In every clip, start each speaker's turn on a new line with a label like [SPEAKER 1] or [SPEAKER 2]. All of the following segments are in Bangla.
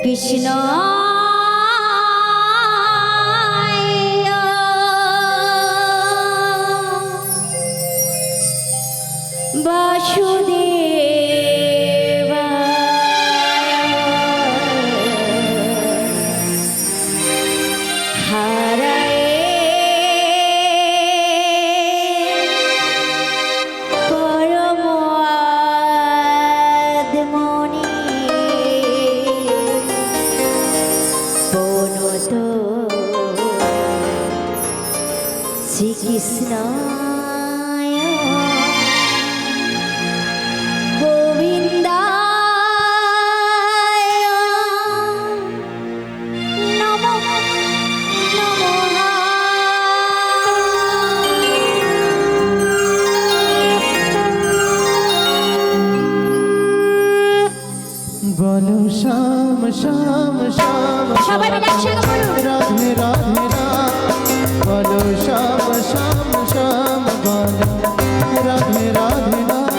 [SPEAKER 1] কৃষ্ণ বাসুদেব হারায় পরম আদমনি বনত শ্রীকৃষ্ণ
[SPEAKER 2] বলো শ্যাম শ্যাম শ্যাম
[SPEAKER 1] সবাই মিলে একসাথে বলুন।
[SPEAKER 2] রাধে রাধে রাম বলো শ্যাম শ্যাম শ্যাম বলো রাধে রাধে রাম
[SPEAKER 1] রাধা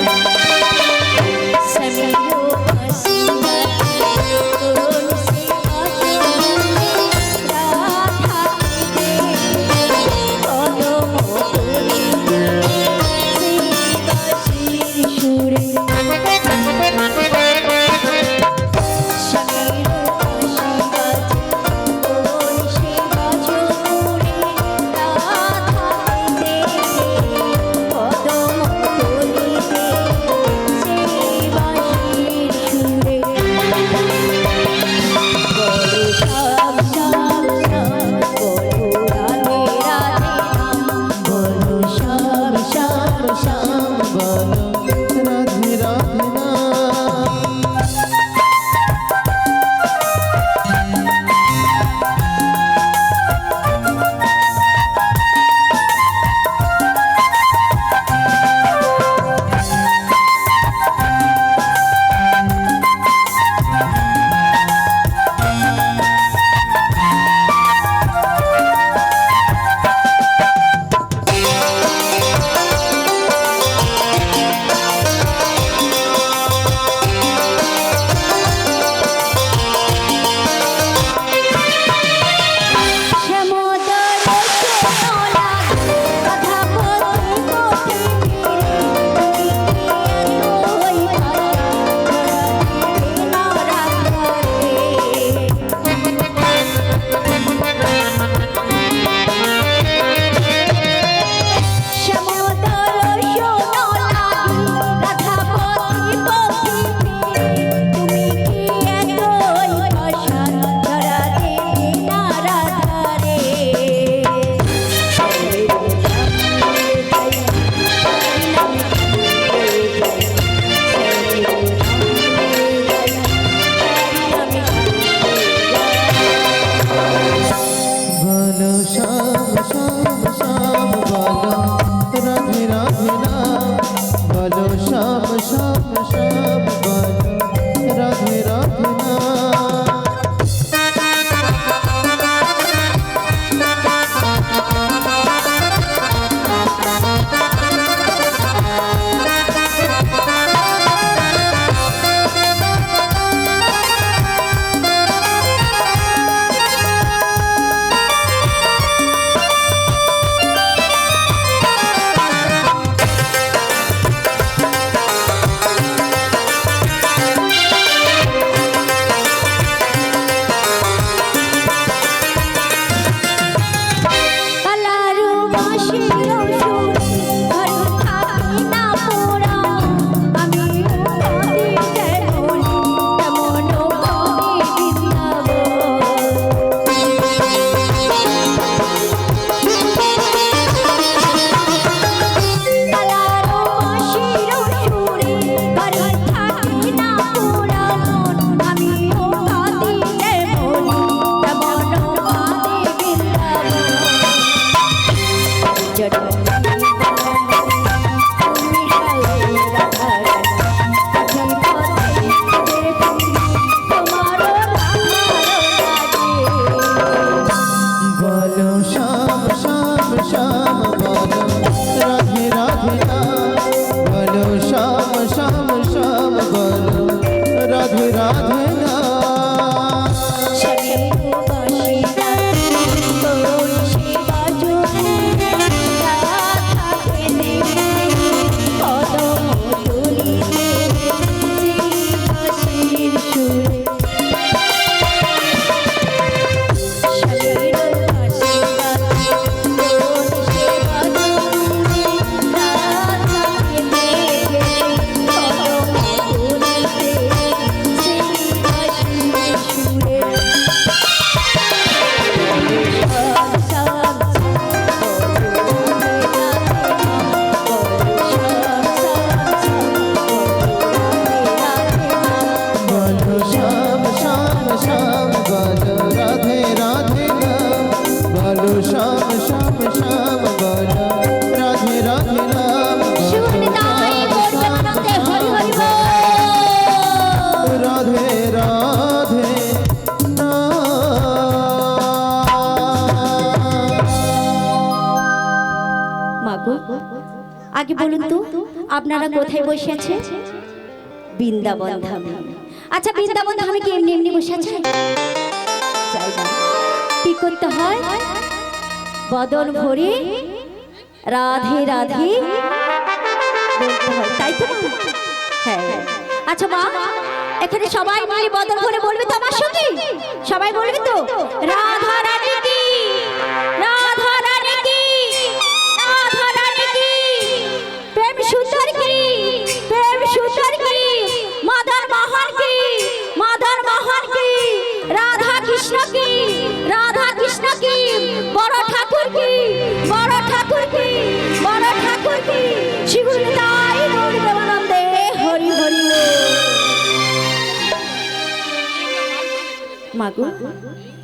[SPEAKER 1] আগে বলুন তো আপনারা কোথায় বসে আছেন? বৃন্দাবন ধামে। আচ্ছা বৃন্দাবন ধামে কি এমনি এমনি বসে আছে? চাই না, কি করতে হয়? বদন ভরে রাধে রাধে বলতে হয়, তাই তো? হ্যাঁ। আচ্ছা মা, এখানে সবাই মিলে বদন ভরে বলবে তো আমার সঙ্গে? সবাই বলবে তো? রাধা রানী কি, রাধা রানী কি, রাধা রানী কি, প্রেম সুন্দর কি, প্রেম সুন্দর কি, মদন মোহন কি, মদন মোহন কি, রাধা কৃষ্ণ কি, রাধা কৃষ্ণ কি, বড় ঠাকুর কি, বড় ঠাকুর কি, বড় ঠাকুর কি, শিগুল তাই গৌর প্রেমানন্দে হরি হরি। মাগো,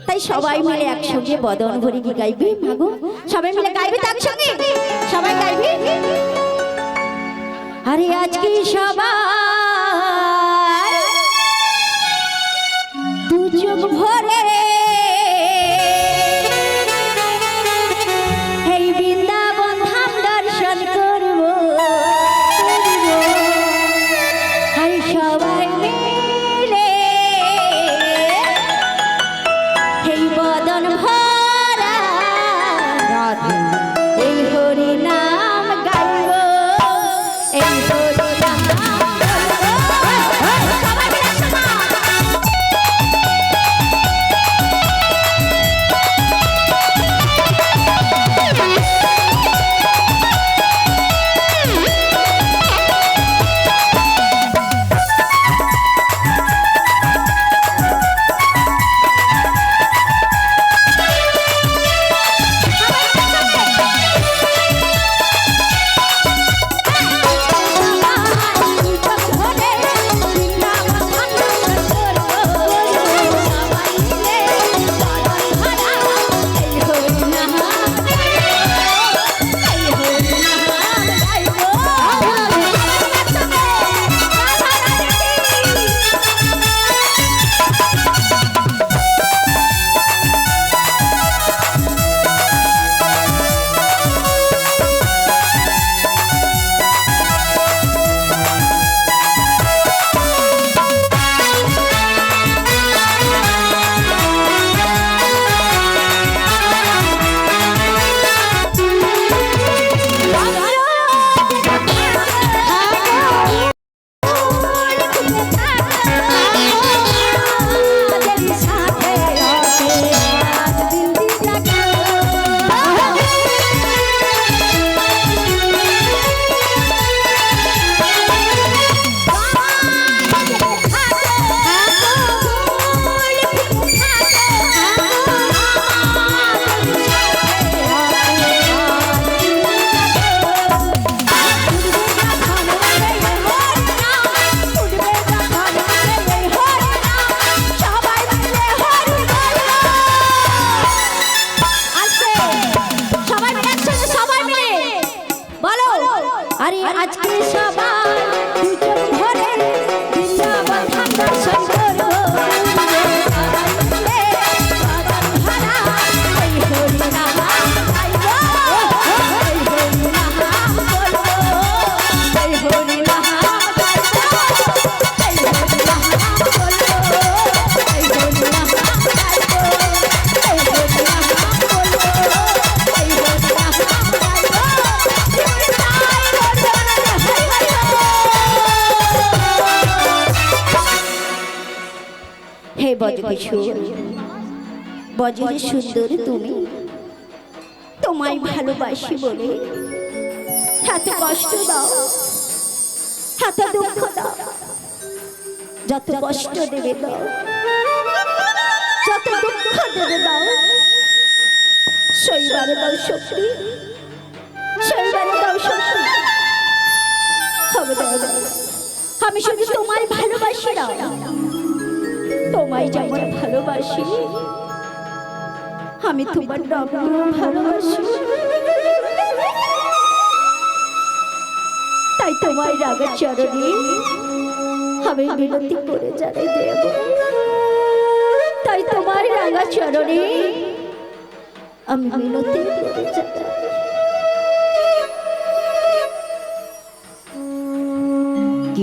[SPEAKER 1] তাই সবাই মিলে একসঙ্গে বদন ভরে কি গাইবে? মাগো, সবাই মিলে গাইবে তো একসঙ্গে? সবাই গাইবে? আরে আজকে সবাই দু চোখ ভরে এই বৃন্দাবন ধাম দর্শন করব, আর সবাই মিলে এই বদন ভরা রাধে এই হরি নাম গাইব, এই হরি নাম সবাই মিলে শোনা। আরে আজকে সবাই দু চোখ ভরে বৃন্দাবন ধাম দর্শন করব, সবাই মিলে বদন ভরা এই হরি নাম গাইব, এই হরি নাম বলব, এই হরি নাম গাইব, এই হরি নাম বলব, এই হরি নাম গাইব, এই হরি নাম বলব, এই হরি নাম গাইব। হে বজকিশোর, বজরে সুন্দর তুমি, তোমায় ভালোবাসি বলে এত কষ্ট দাও, এত দুঃখ দাও, যত কষ্ট দেবে দাও, যত দুঃখ দেবে দাও, সইবারে দাও শক্তি, সইবারে দাও শক্তি। হবে দাও, আমি শুধু তোমায় ভালোবাসি না, তোমায় যেমন ভালোবাসি আমি তোমার নামকেও ভালোবাসি, তাই তোমায় রাগের চরণে আমি বিনতি করে জানাই দেব, তাই তোমার রাগা চরণে আমি বিনতি করে জানাই।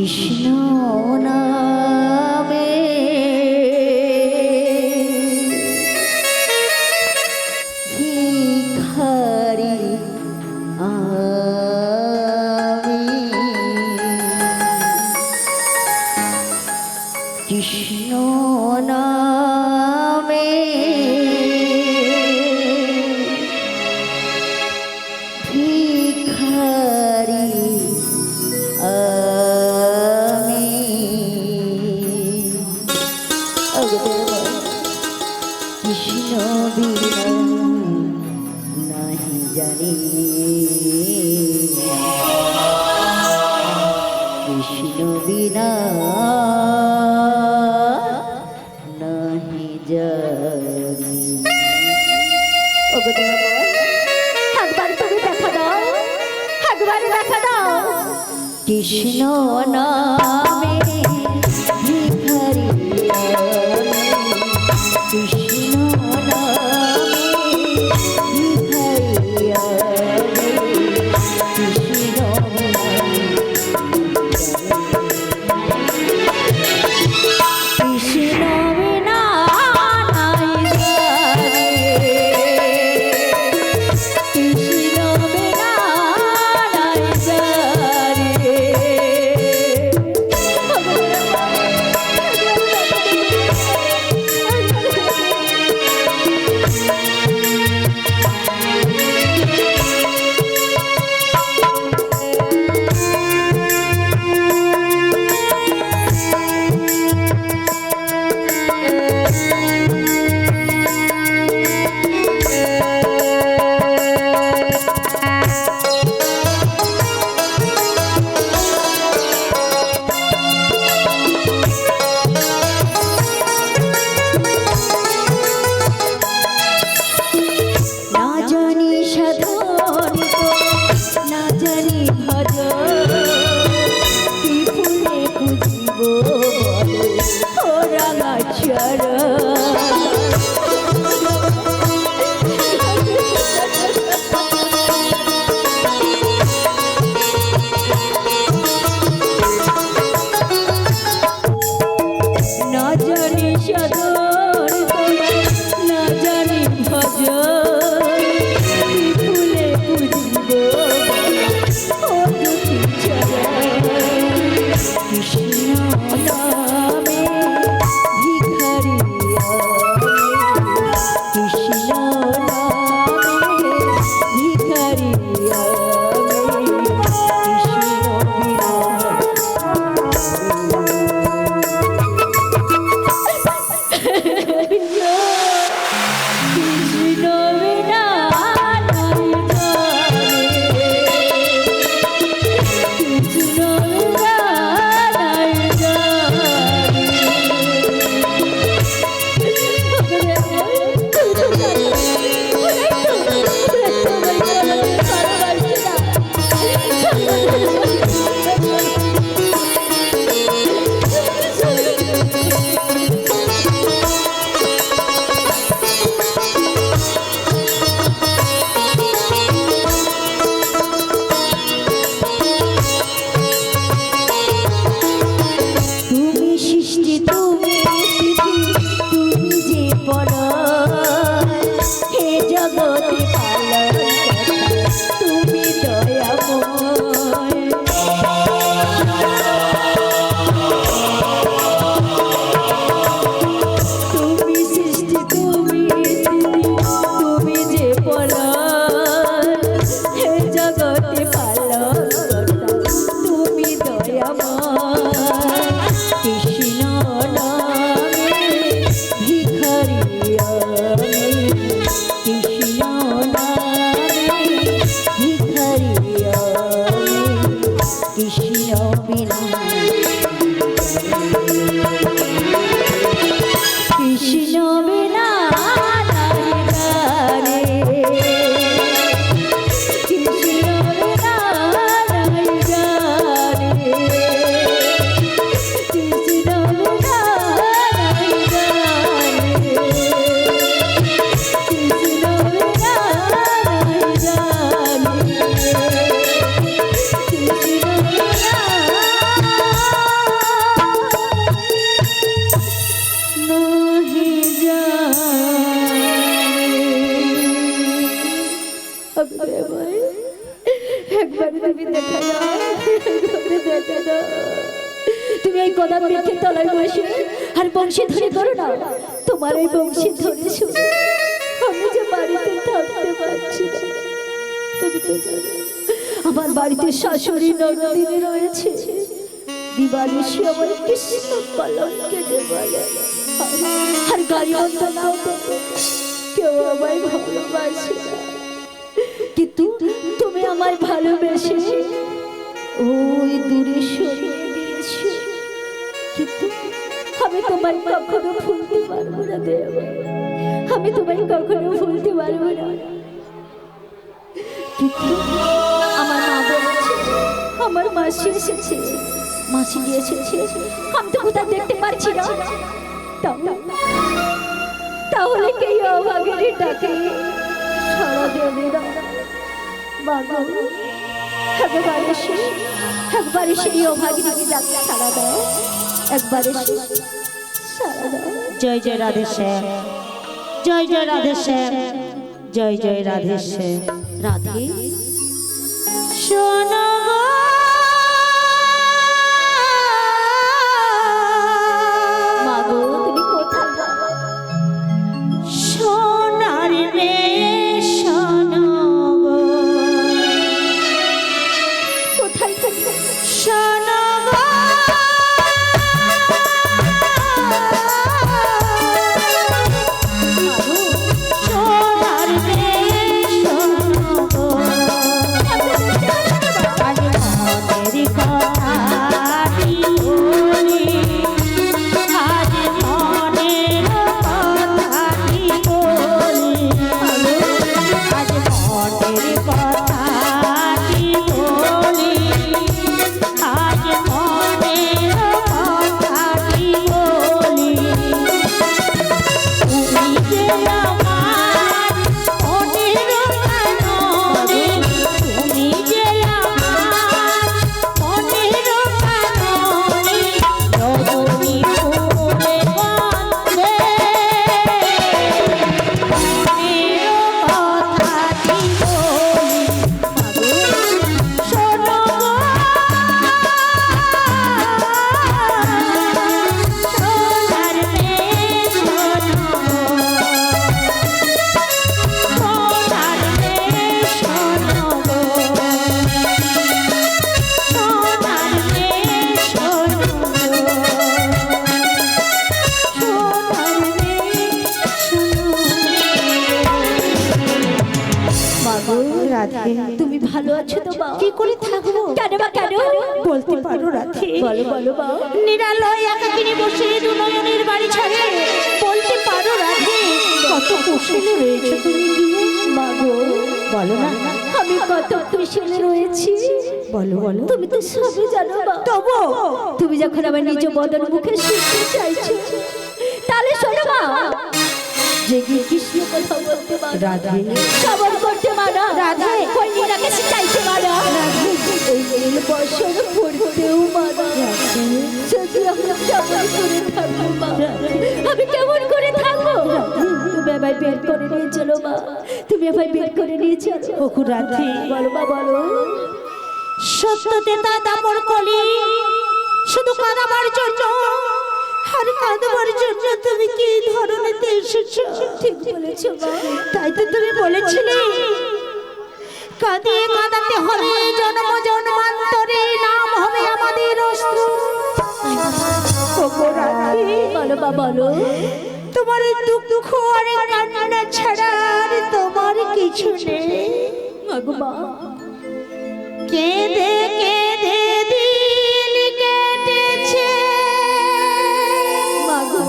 [SPEAKER 1] কৃষ্ণ নামে ভিখারি আমি, কৃষ্ণ নামে ভিখারি আমি। কৃষ্ণ বিনা নাহি জানি, কৃষ্ণ বিনা নাহি জানি। একবার তুমি দেখা দাও, একবার দেখা দাও। কৃষ্ণ নামে ভিখারি আমি, কৃষ্ণ নামে ভিখারি আমি, কৃষ্ণ কৃষ্ণ বিনা নাই জানি, কৃষ্ণ বিনা নাই জানি। না জানি সাধন না জানি ভজন, কি ফুলে খুঁজিব ও রাঙা না জানি সাধন না জানি ভজন, ফুলে খুঁজিব ও দুটি চরণ। কৃষ্ণ নামে ভিখারি আমি, কৃষ্ণ নামে ভিখারি আমি, কৃষ্ণ বিনা কৃষ্ণ বিনা নাই জানি, কৃষ্ণ বিনা নাই জানি। তুমি সৃষ্টি তুমি স্থিতি, তুমি যে পরায়, হে জগতে পালন তুমি দয়াময়। তুমি সৃষ্টি তুমি স্থিতি, তুমি যে পরায়, হে জগতে পালন তুমি দয়াময়। কৃষ্ণ নামে ভিখারি আমি, কৃষ্ণ নামে ভিখারি আমি, কৃষ্ণ বিনা কৃষ্ণ বিনা নাই জানি, কৃষ্ণ বিনা নাই জানি, কৃষ্ণ বিনা নাই জানি, কৃষ্ণ বিনা নাই জানি, কৃষ্ণ বিনা এইভাবে দেখা দাও, এইভাবে দেখা দাও। তুমি এই কদম বৃক্ষের তলায় বসে আর বংশী ধরে করো না। তোমার এই বংশী ধরে শুনে আমি যে বাড়িতে থাকতে পারছি না। তুমি তো জানো আমার বাড়িতে শাশুড়ি ননদিনী রয়েছে। দিবানিশি আমার কৃষ্ণ কলঙ্কে বলে আর গাড়ি অন্ত নাও তো কেউ আমায় ভালোবাসে না। কিন্তু তুমি আমায় ভালোবেসে ওই দূরে সরিয়ে দিয়েছো। কিন্তু আমি তোমায় কখনো ভুলতে পারবো না দেব, আমি তোমায় কখনো ভুলতে পারবো না। কিন্তু আমার মা বলেছে, আমার মাসি এসেছে, মাসি দিয়ে এসেছে, আমি তো কোথাও দেখতে পাচ্ছি না। তাহলে কে অভাগের ডাকে সারা দেবে না? বাবা একবারে সেই অভাগীকে ডাকে সারা দাও, একবারে সারা দাও।
[SPEAKER 3] জয় জয় রাধে শ্যাম, জয় জয় রাধে শ্যাম, জয় জয় রাধে শ্যাম।
[SPEAKER 1] রাধে
[SPEAKER 3] শোনো গো,
[SPEAKER 1] মা গো তুমি কোথায় বাবা?
[SPEAKER 3] সোনার রে শোনো গো,
[SPEAKER 1] কোথায় থাকবে?
[SPEAKER 3] শোনো গো, সোনার রে শোনো গো, আজ মনের কথাটি বলি, আজ মনের কথাটি বলি, আজ মনের কথাটি বলি, আজ মনের কথাটি বলি। তুমি যে আমার মনের কাননে, তুমি যে আমার মনের কাননে, রজনী ফুলে বন্দে মনের কথাটি বলি। শোনো গো, সোনার রে শোনো গো, সোনার রে শোনো গো, সোনার রে শোনো গো, সোনার রে
[SPEAKER 1] মা গো
[SPEAKER 3] রাধে,
[SPEAKER 1] তুমি ভালো আছো তো মা?
[SPEAKER 3] কি করে থাকবো?
[SPEAKER 1] কেন বা কেন
[SPEAKER 3] বলতে পারো রাধে?
[SPEAKER 1] বলো বলো মা।
[SPEAKER 3] নিরালয় একাকিনী বসে দু নয়নের বাড়ি ছাড়ে বলতে পারো রাধে? কত কুশলে রয়েছে তুমি গিয়ে,
[SPEAKER 1] মা গো
[SPEAKER 3] বলো না,
[SPEAKER 1] আমি কত খুশি রয়েছি।
[SPEAKER 3] বলো বলো।
[SPEAKER 1] তুমি তো সবই জানো মা।
[SPEAKER 3] তবু
[SPEAKER 1] তুমি যখন আমার নিজ বদন মুখে শুনতে চাইছো, তাহলে শোনো মা, যে গিয়ে কৃষ্ণ কথা বলতে পারো,
[SPEAKER 3] রাধে,
[SPEAKER 1] শ্রবণ করতে পারো,
[SPEAKER 3] রাধে,
[SPEAKER 1] ওই নীলাকে শিখাইতে পারো, এই নীল বর্ষণ পড়তেও পারো। যদি আমরা কেমন করে থাকবো মা, আমি কেমন করে থাকবো? তুমি আমায় বের করে নিয়ে চলো মা, তুমি আমায় বের করে নিয়ে চলো।
[SPEAKER 3] ওগো রাধে,
[SPEAKER 1] বলো মা বলো।
[SPEAKER 3] সত্যতে তা দামর কলি শুধু কাঁদাবার জন্য, আর কাঁদাবার জন্য তুমি কি ধরনেতে এসেছো?
[SPEAKER 1] ঠিক বলেছো মা।
[SPEAKER 3] তাই তো তুমি বলেছিলে কাঁদিয়ে কাঁদাতে হবে জন্ম জন্মান্তরে, নাম হবে আমাদের অস্ত্র। ওগো রাধে,
[SPEAKER 1] বলো মা বলো।
[SPEAKER 3] তোমার দুঃখ আর কান্না ছাড়া আর তোমার কিছু নেই।
[SPEAKER 1] মাগো মা,
[SPEAKER 3] কেঁদে কেঁদে দিল কেটেছে,
[SPEAKER 1] মাগো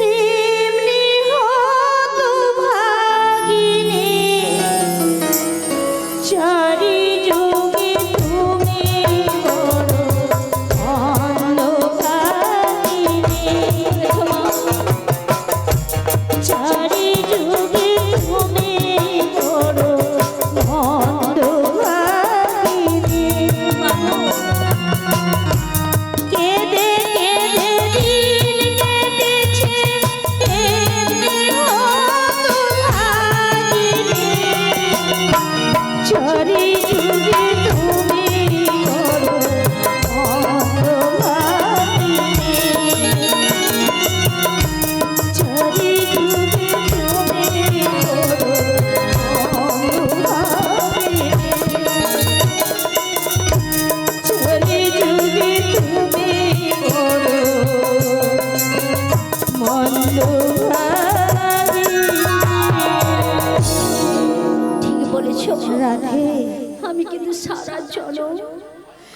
[SPEAKER 3] এমনি হতো ভাগিনী, চারি যুগে তুমি বড় অন্ধকারিণী, চারি যুগে তুমি বড় অন্ধকারিণী।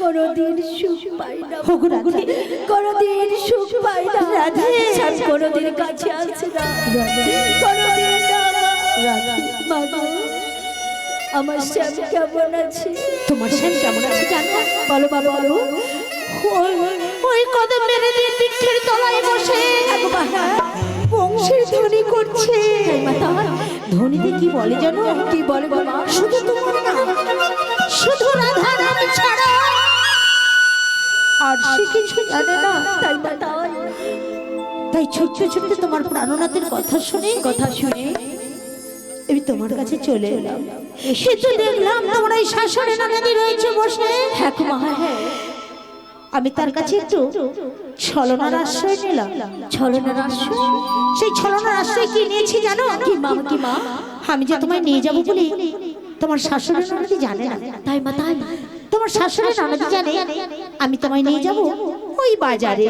[SPEAKER 1] কোনোদিন সুখ পাই না কোনোদিন সুখ পাই না রাধে শ্যাম কোনোদিন কাছে আসে না কোনোদিন না মা গো, আমার শ্যাম কেমন আছে?
[SPEAKER 3] তোমার শ্যাম কেমন আছে জানো?
[SPEAKER 1] বলো বাবা বলো।
[SPEAKER 3] ওই কদম মেরে দিয়ে বৃক্ষের তলায় বসে বংশের ধ্বনি করছে। ধ্বনিতে কি বলে জানো?
[SPEAKER 1] কি বলে বাবা?
[SPEAKER 3] শুধু তোমার না, শুধু রাধা নাম ছাড়া আর সে কিছু জানে না।
[SPEAKER 1] তাই মা তাই
[SPEAKER 3] তাই ছোট্ট ছোট্ট তোমার প্রাণনাথের কথা শুনে আমি তোমার কাছে চলে এলাম। এসে তো দেখলাম তোমার এই শাশুড়ি ননদি রয়েছে বসে।
[SPEAKER 1] হ্যাঁ গো মা, হ্যাঁ
[SPEAKER 3] আমি তার কাছে একটু ছলনার আশ্রয় নিলাম।
[SPEAKER 1] ছলনার আশ্রয়?
[SPEAKER 3] সেই ছলনার আশ্রয় কি নিয়েছি জানো?
[SPEAKER 1] কি মা, কি মা?
[SPEAKER 3] আমি যে তোমায় নিয়ে যাবো বলে তোমার শাশুড়ি ননদি জানে না।
[SPEAKER 1] তাই মা তাই?
[SPEAKER 3] তোমার শাশুড়ি ননদি জানে আমি তোমায় নিয়ে যাব ওই বাজারে।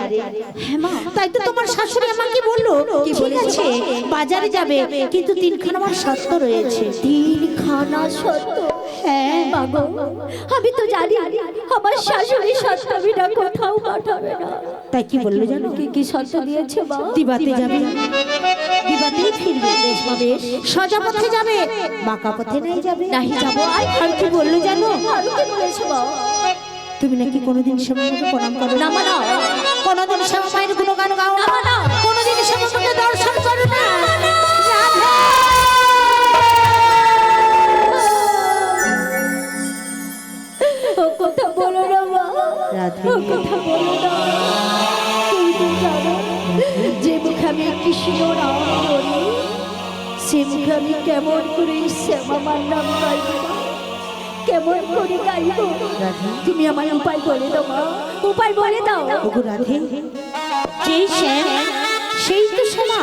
[SPEAKER 1] হ্যাঁ মা।
[SPEAKER 3] তাই তো তোমার শাশুড়ি আমাকে বললো ঠিক আছে বাজারে যাবে, কিন্তু তিনখানা আমার শর্ত রয়েছে।
[SPEAKER 1] তিনখানা সত্য?
[SPEAKER 3] হ্যাঁ
[SPEAKER 1] মা গো, আমি তো জানি আমার শাশুড়ি সত্য বিনা কোথাও পাঠাবে না।
[SPEAKER 3] তাই কি বললো জানো?
[SPEAKER 1] কি কি সত্য দিয়েছে মা?
[SPEAKER 3] দিবাতে যাবে, দিবাতেই ফিরবে।
[SPEAKER 1] বেশ মা বেশ।
[SPEAKER 3] সোজা পথে যাবে, বাঁকা পথে নাই যাবে।
[SPEAKER 1] নাহি যাবো।
[SPEAKER 3] আর কি বললো জানো?
[SPEAKER 1] আর কি বলেছে মা?
[SPEAKER 3] তুমি নাকি কোনোদিন শ্যামাকে প্রণাম করো
[SPEAKER 1] না মা না।
[SPEAKER 3] কোনোদিন শ্যামা মায়ের গুণগান গাও
[SPEAKER 1] না মা না।
[SPEAKER 3] কোনোদিন শ্যামাকে দর্শন করো না। রাধা!
[SPEAKER 1] ও কথা বলো না মা,
[SPEAKER 3] রাধে।
[SPEAKER 1] ও কথা বলো না। তুমি তো জানো যে মুখে আমি কৃষ্ণ নাম ধরি সে মুখে আমি কেমন করে শ্যামার নাম গাইব, কেমন করে গাইব?
[SPEAKER 3] রাধে।
[SPEAKER 1] তুমি আমার উপায় বলে দাও মা, উপায় বলে দাও।
[SPEAKER 3] ওগো রাধে, যেই শ্যাম সেই তো শ্যামা।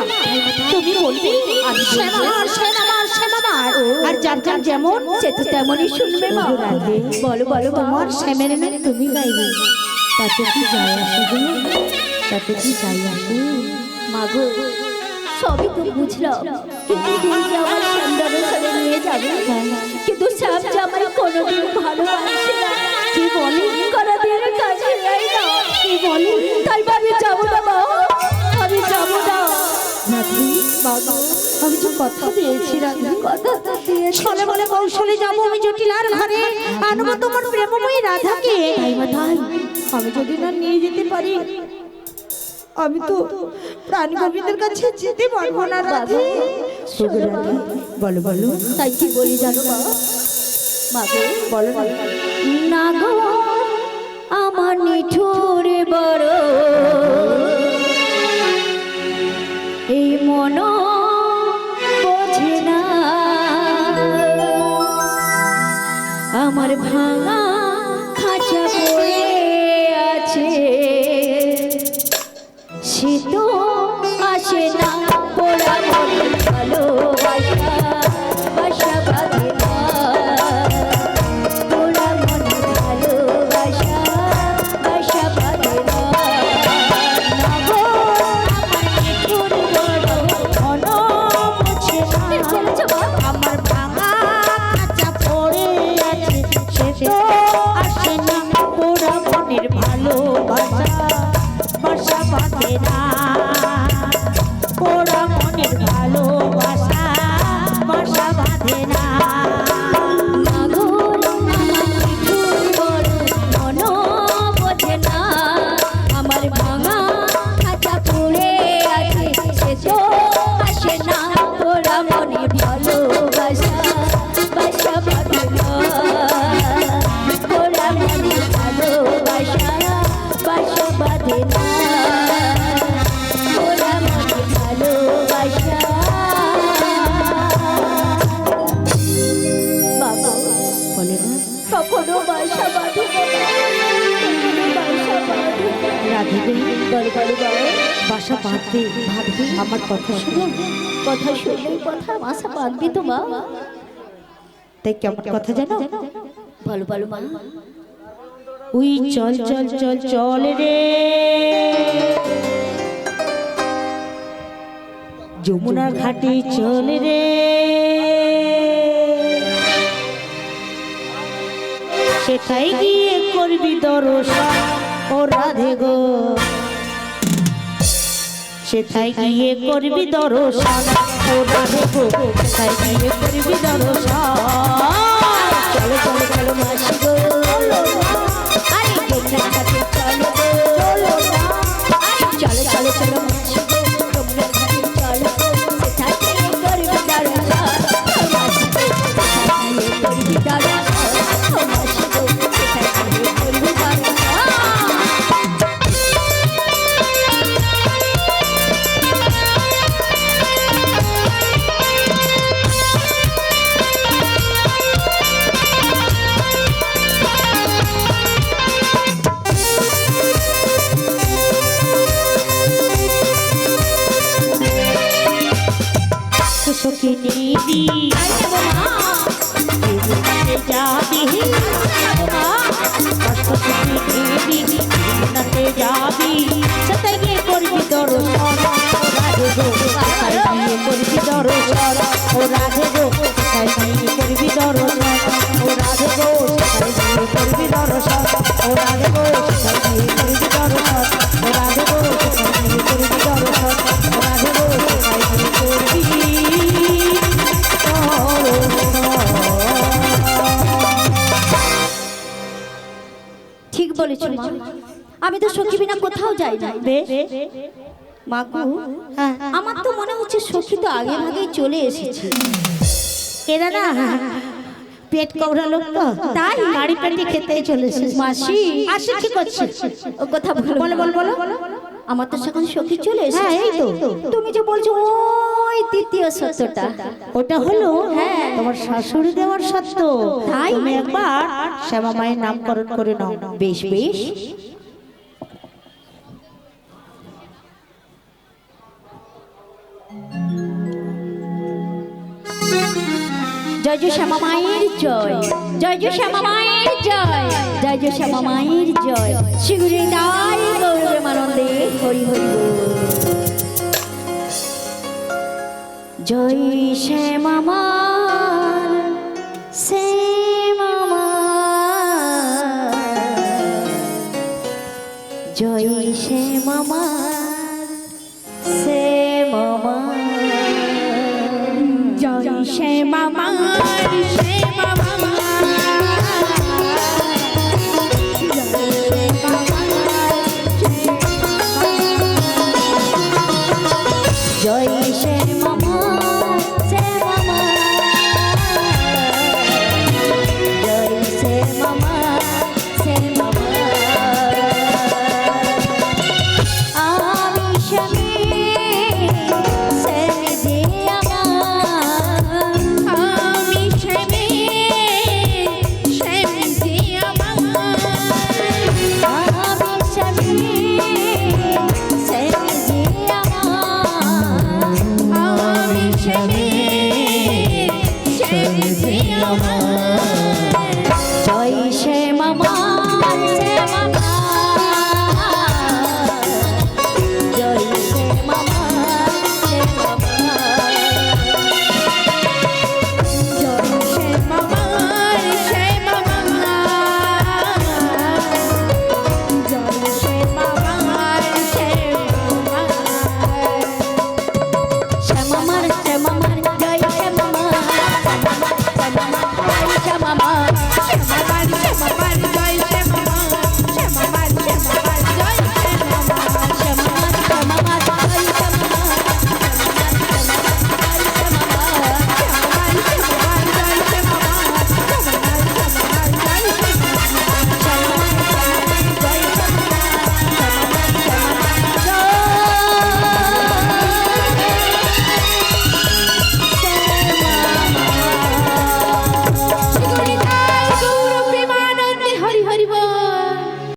[SPEAKER 3] তুমি বলবে আমি শ্যামা আমার, শ্যাম আমার, শ্যাম আমার। আর যার যার যেমন
[SPEAKER 1] সে তো তেমনই শুনবে মা।
[SPEAKER 3] ওগো রাধে,
[SPEAKER 1] বলো বলো মা।
[SPEAKER 3] তোমার শ্যামের নাম তুমি গাইবে, তাতে কি যায় আসে গো? তাতে কি যায় আসে?
[SPEAKER 1] মাগো সবই তো বুঝলাম, কিন্তু তুমি যে আমার শ্যামদানের নিয়ে যাবে, কিন্তু শ্যাম যে আমার কোনোদিন ভালোবাসে না।
[SPEAKER 3] কি বলে?
[SPEAKER 1] কোনোদিন কাছে নেয় না।
[SPEAKER 3] কি বলে?
[SPEAKER 1] তাই আমি যাবো না মা, আমি যাবো না।
[SPEAKER 3] রাধে,
[SPEAKER 1] মাগো
[SPEAKER 3] আমি যে কথা দিয়েছি রাধে,
[SPEAKER 1] কথা তো দিয়েছি।
[SPEAKER 3] ছলে বলে কৌশলে যাবো আমি জটিলার ঘরে, আনবো তোমার প্রেমময়ী রাধাকে।
[SPEAKER 1] তাই মা তাই?
[SPEAKER 3] আমি যদি না নিয়ে যেতে পারি আমি তো প্রাণ গোবিন্দের কাছে যেতে পারবো না রাধে। ওগো রাধে, বলো বলো।
[SPEAKER 1] তাই কি বলি জানো মা? মাগো
[SPEAKER 3] বলো না।
[SPEAKER 1] না গো আমার নিঠুর বড় এই মন বোঝে না, আমার ভাঙা খাঁচা পড়ে আছে সে তো আসে না, পোড়া মন ভালোবাসা বাসা বাঁধে না, পোড়া মন ভালোবাসা বাসা বাঁধে না। না গো আমার নিঠুর বড়
[SPEAKER 3] মন বোঝে না, আমার ভাঙা খাঁচা পড়ে আছে সে তো আসে না, পোড়া মনের ভালোবাসা বাসা বাঁধে না, পোড়া মনের ভালোবাসা বাসা বাঁধে না।
[SPEAKER 1] মাগো আমার নিঠুর বড় মন বোঝে না, আমার ভাঙা খাঁচা পড়ে আছে সে তো আসে না, পোড়া মনে ভালোবাসা বাসা বাঁধে না, পোড়া মনে ভালোবাসা বাসা বাঁধে না, পোড়া মনে ভালোবাসা। বাবা
[SPEAKER 3] বলে না
[SPEAKER 1] কখনো বাসা বাঁধে না, কখনো বাসা বাঁধে না।
[SPEAKER 3] রাধে রে,
[SPEAKER 1] বল বল বল।
[SPEAKER 3] বাসা বাঁধবে ভাববে আমার কথা শুনে।
[SPEAKER 1] কথা শুনলে কথা বাসা বাঁধবি তো মা।
[SPEAKER 3] তাই কেমন কথা জানো?
[SPEAKER 1] বলো বলো মা।
[SPEAKER 3] উই চল চল চল চল রে যমুনার ঘাটে চল রে, সেটাই গিয়ে করবি দর্শন ও রাধে গো, সেটাই গিয়ে করবি দর্শন ও রাধে গো, সেটাই গিয়ে করবি দর্শন।
[SPEAKER 1] চলো চলো চলো মাসি গো, আরে যমুনার ঘাটে চলো গো, আরে চলো চলো চলো মাসি গো, যমুনার ঘাটে চলো গো, সেথায় গিয়ে করবি দর্শন। মাসি গো, সেথায় গিয়ে করবি দর্শন। মাসি গো, সেথায় গিয়ে করবি দর্শন।
[SPEAKER 3] সখিনী দি যাবি নাতে যাবি, সেটাই গিয়ে করবি দর্শন ও রাধে গো, সেটাই গিয়ে করবি দর্শন ও রাধে গো, সেটাই গিয়ে করবি দর্শন ও রাধে গো, সেটাই গিয়ে করবি দর্শন ও রাধে গো, সেটাই গিয়ে করবি দর্শন ও রাধে গো, সেটাই গিয়ে করবি দর্শন ও রাধে গো, সেটাই গিয়ে করবি।
[SPEAKER 1] ঠিক বলেছো মা, আমি তো সখী বিনা কোথাও যাই না। মা গো, আমার তো মনে হচ্ছে সখী তো আগে ভাগেই চলে এসেছে।
[SPEAKER 3] এরা না পেট কবরা লোক তো, তাই গাড়ি পেটে খেতেই চলেছে।
[SPEAKER 1] মাসি
[SPEAKER 3] আসে কি করছে?
[SPEAKER 1] ও কথা বলো বলো বলো। আমার তো সেখানে সখী চলে এসেছে।
[SPEAKER 3] হ্যাঁ, এই তো।
[SPEAKER 1] তুমি যে বলছো ওই তৃতীয় সত্যটা,
[SPEAKER 3] ওটা হলো
[SPEAKER 1] হ্যাঁ
[SPEAKER 3] তোমার শাশুড়ি দেওয়ার সত্য।
[SPEAKER 1] তাই?
[SPEAKER 3] তুমি একবার শ্যামা মায়ের নামকরণ করে নাও।
[SPEAKER 1] বেশ বেশ। জয় জয় শ্যামা মায়ের জয়, জয় জয় শ্যামা মায়ের জয়, জয় জয় শ্যামা মায়ের জয়। শিগুরে দাই গৌরবে মানন্দে হরি হরি বল। জয় শ্যামা মার, শ্যামা মার, জয় শ্যামা মার, শ্যামা মার,
[SPEAKER 3] জয় শ্যামা মার,